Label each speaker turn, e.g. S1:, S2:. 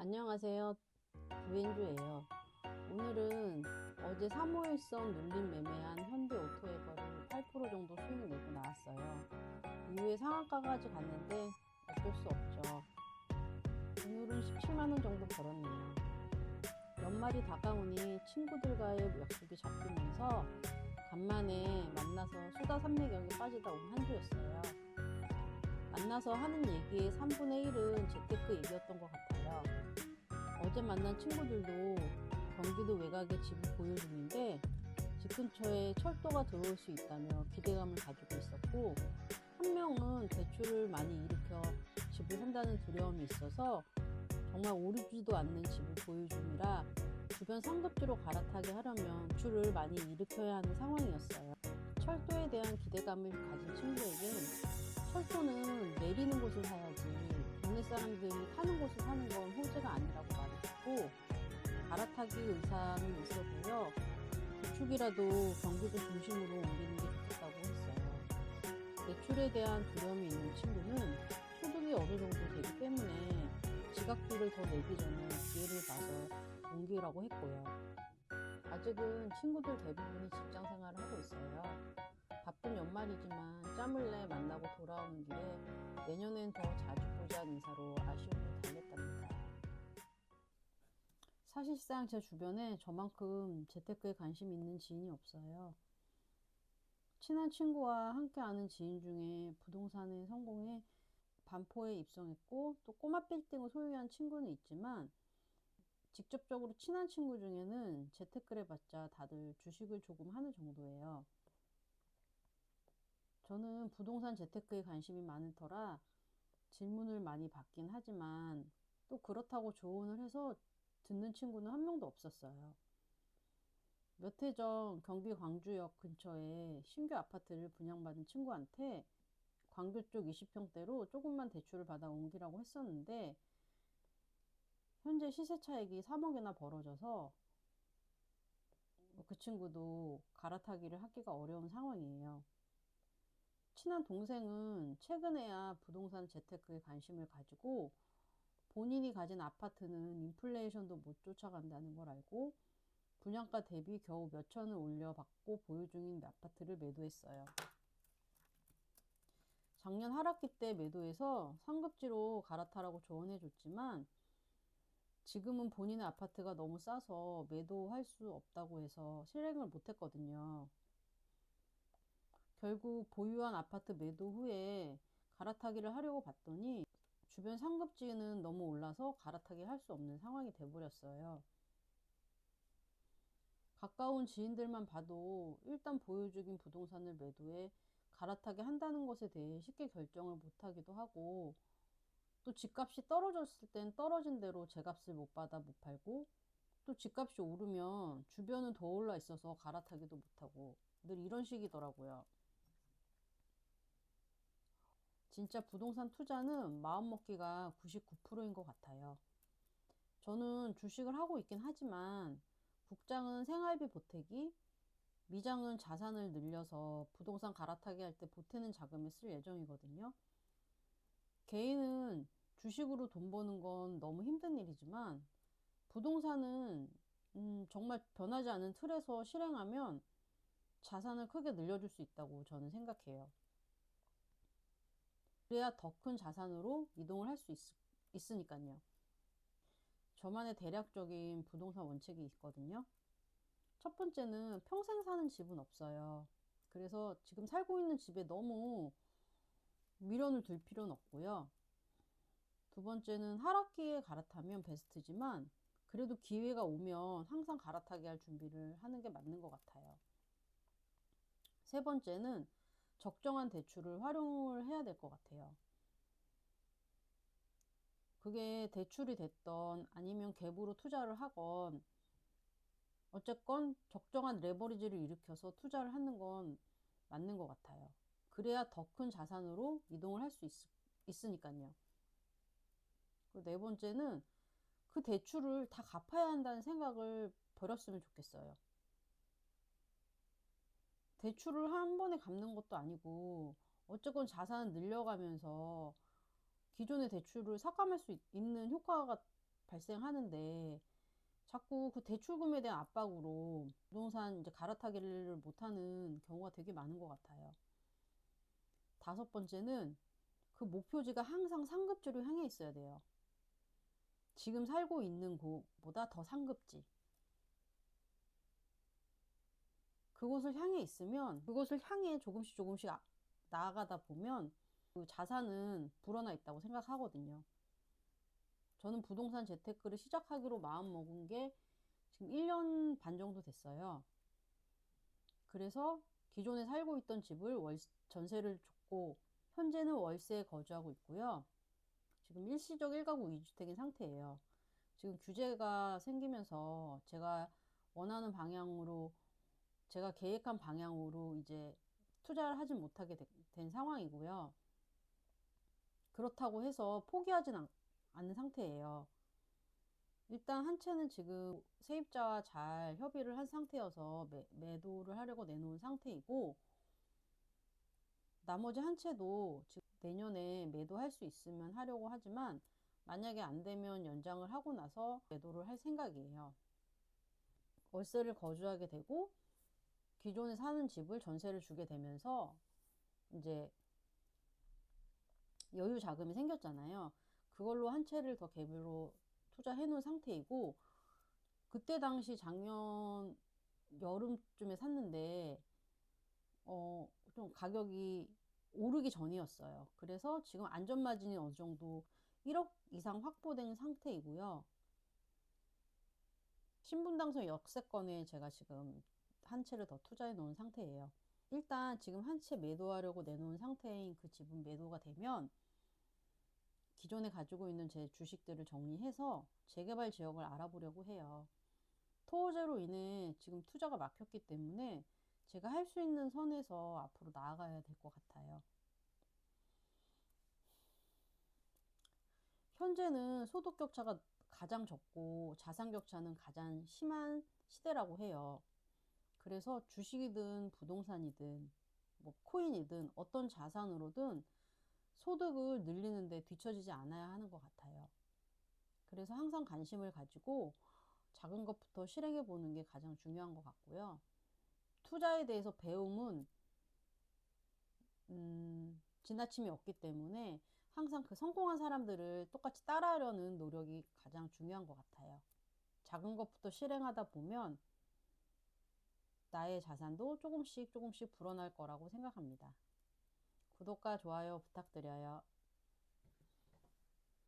S1: 안녕하세요. 구인주예요. 오늘은 어제 사모일선 눌림 매매한 현대 오토에버를 8% 정도 수익을 내고 나왔어요. 이후에 상한가까지 갔는데 어쩔 수 없죠. 오늘은 17만원 정도 벌었네요. 연말이 다가오니 친구들과의 약속이 잡히면서 간만에 만나서 수다 산맥역에 빠지다 온 한 주였어요. 만나서 하는 얘기의 3분의 1은 재테크 얘기였던 것 같아요. 어제 만난 친구들도 경기도 외곽에 집을 보유 중인데 집 근처에 철도가 들어올 수 있다며 기대감을 가지고 있었고, 한 명은 대출을 많이 일으켜 집을 산다는 두려움이 있어서 정말 오르지도 않는 집을 보유 중이라 주변 상급지로 갈아타게 하려면 대출을 많이 일으켜야 하는 상황이었어요. 철도에 대한 기대감을 가진 친구에겐 철도는 내리는 곳을 사야지 동네 사람들이 타는 곳을 사는 건 호재가 아니라고 말했고, 갈아타기 의사는 있어 보여 구축이라도 경기도 중심으로 옮기는 게 좋겠다고 했어요. 대출에 대한 두려움이 있는 친구는 소득이 어느 정도 되기 때문에 지각비를 더 내기 전에 기회를 봐서 옮기라고 했고요. 아직은 친구들 대부분이 직장 생활을 하고 있어요. 바쁜 연말이지만 짬을 내 만나고 돌아오는 길에 내년엔 더 자주 보자는 인사로 아쉬움을 달랬답니다. 사실상 제 주변에 저만큼 재테크에 관심 있는 지인이 없어요. 친한 친구와 함께 아는 지인 중에 부동산에 성공해 반포에 입성했고 또 꼬마 빌딩을 소유한 친구는 있지만, 직접적으로 친한 친구 중에는 재테크를 해봤자 다들 주식을 조금 하는 정도예요. 저는 부동산 재테크에 관심이 많은 터라 질문을 많이 받긴 하지만 또 그렇다고 조언을 해서 듣는 친구는 한 명도 없었어요. 몇 해 전 경기 광주역 근처에 신규 아파트를 분양받은 친구한테 광교 쪽 20평대로 조금만 대출을 받아 옮기라고 했었는데, 현재 시세 차익이 3억이나 벌어져서 그 친구도 갈아타기를 하기가 어려운 상황이에요. 친한 동생은 최근에야 부동산 재테크에 관심을 가지고 본인이 가진 아파트는 인플레이션도 못 쫓아간다는 걸 알고 분양가 대비 겨우 몇천을 올려받고 보유 중인 아파트를 매도했어요. 작년 하락기 때 매도해서 상급지로 갈아타라고 조언해줬지만 지금은 본인의 아파트가 너무 싸서 매도할 수 없다고 해서 실행을 못했거든요. 결국 보유한 아파트 매도 후에 갈아타기를 하려고 봤더니 주변 상급지는 너무 올라서 갈아타기 할 수 없는 상황이 돼버렸어요. 가까운 지인들만 봐도 일단 보유 중인 부동산을 매도해 갈아타기 한다는 것에 대해 쉽게 결정을 못하기도 하고, 또 집값이 떨어졌을 땐 떨어진 대로 제값을 못 받아 못 팔고, 또 집값이 오르면 주변은 더 올라 있어서 갈아타기도 못하고 늘 이런 식이더라고요. 진짜 부동산 투자는 마음먹기가 99%인 것 같아요. 저는 주식을 하고 있긴 하지만 국장은 생활비 보태기, 미장은 자산을 늘려서 부동산 갈아타기 할 때 보태는 자금을 쓸 예정이거든요. 개인은 주식으로 돈 버는 건 너무 힘든 일이지만 부동산은 정말 변하지 않은 틀에서 실행하면 자산을 크게 늘려줄 수 있다고 저는 생각해요. 그래야 더 큰 자산으로 이동을 할 수 있으니까요. 저만의 대략적인 부동산 원칙이 있거든요. 첫 번째는 평생 사는 집은 없어요. 그래서 지금 살고 있는 집에 너무 미련을 둘 필요는 없고요. 두 번째는 하락기에 갈아타면 베스트지만 그래도 기회가 오면 항상 갈아타게 할 준비를 하는 게 맞는 것 같아요. 세 번째는 적정한 대출을 활용을 해야 될 것 같아요. 그게 대출이 됐던 아니면 갭으로 투자를 하건 어쨌건 적정한 레버리지를 일으켜서 투자를 하는 건 맞는 것 같아요. 그래야 더 큰 자산으로 이동을 할 수 있으니까요. 네 번째는 그 대출을 다 갚아야 한다는 생각을 버렸으면 좋겠어요. 대출을 한 번에 갚는 것도 아니고 어쨌건 자산을 늘려가면서 기존의 대출을 삭감할 수 있는 효과가 발생하는데 자꾸 그 대출금에 대한 압박으로 부동산 이제 갈아타기를 못하는 경우가 되게 많은 것 같아요. 다섯 번째는 그 목표지가 항상 상급지로 향해 있어야 돼요. 지금 살고 있는 곳보다 더 상급지. 그곳을 향해 있으면 그곳을 향해 조금씩 조금씩 나아가다 보면 그 자산은 불어나 있다고 생각하거든요. 저는 부동산 재테크를 시작하기로 마음먹은 게 지금 1년 반 정도 됐어요. 그래서 기존에 살고 있던 집을 전세를 줬고 현재는 월세에 거주하고 있고요. 지금 일시적 1가구 2주택인 상태예요. 지금 규제가 생기면서 제가 원하는 방향으로, 제가 계획한 방향으로 이제 투자를 하지 못하게 된 상황이고요. 그렇다고 해서 포기하진 않는 상태예요. 일단 한 채는 지금 세입자와 잘 협의를 한 상태여서 매도를 하려고 내놓은 상태이고, 나머지 한 채도 지금 내년에 매도할 수 있으면 하려고 하지만 만약에 안 되면 연장을 하고 나서 매도를 할 생각이에요. 월세를 거주하게 되고 기존에 사는 집을 전세를 주게 되면서 이제 여유 자금이 생겼잖아요. 그걸로 한 채를 더 갭으로 투자해 놓은 상태이고, 그때 당시 작년 여름쯤에 샀는데 좀 가격이 오르기 전이었어요. 그래서 지금 안전마진이 어느 정도 1억 이상 확보된 상태이고요. 신분당선 역세권에 제가 지금 한 채를 더 투자해 놓은 상태예요. 일단 지금 한 채 매도하려고 내놓은 상태인 그 집은 매도가 되면 기존에 가지고 있는 제 주식들을 정리해서 재개발 지역을 알아보려고 해요. 토호제로 인해 지금 투자가 막혔기 때문에 제가 할 수 있는 선에서 앞으로 나아가야 될 것 같아요. 현재는 소득 격차가 가장 적고 자산 격차는 가장 심한 시대라고 해요. 그래서 주식이든 부동산이든 뭐 코인이든 어떤 자산으로든 소득을 늘리는데 뒤처지지 않아야 하는 것 같아요. 그래서 항상 관심을 가지고 작은 것부터 실행해 보는 게 가장 중요한 것 같고요. 투자에 대해서 배움은 지나침이 없기 때문에 항상 그 성공한 사람들을 똑같이 따라하려는 노력이 가장 중요한 것 같아요. 작은 것부터 실행하다 보면 나의 자산도 조금씩 조금씩 불어날 거라고 생각합니다. 구독과 좋아요 부탁드려요.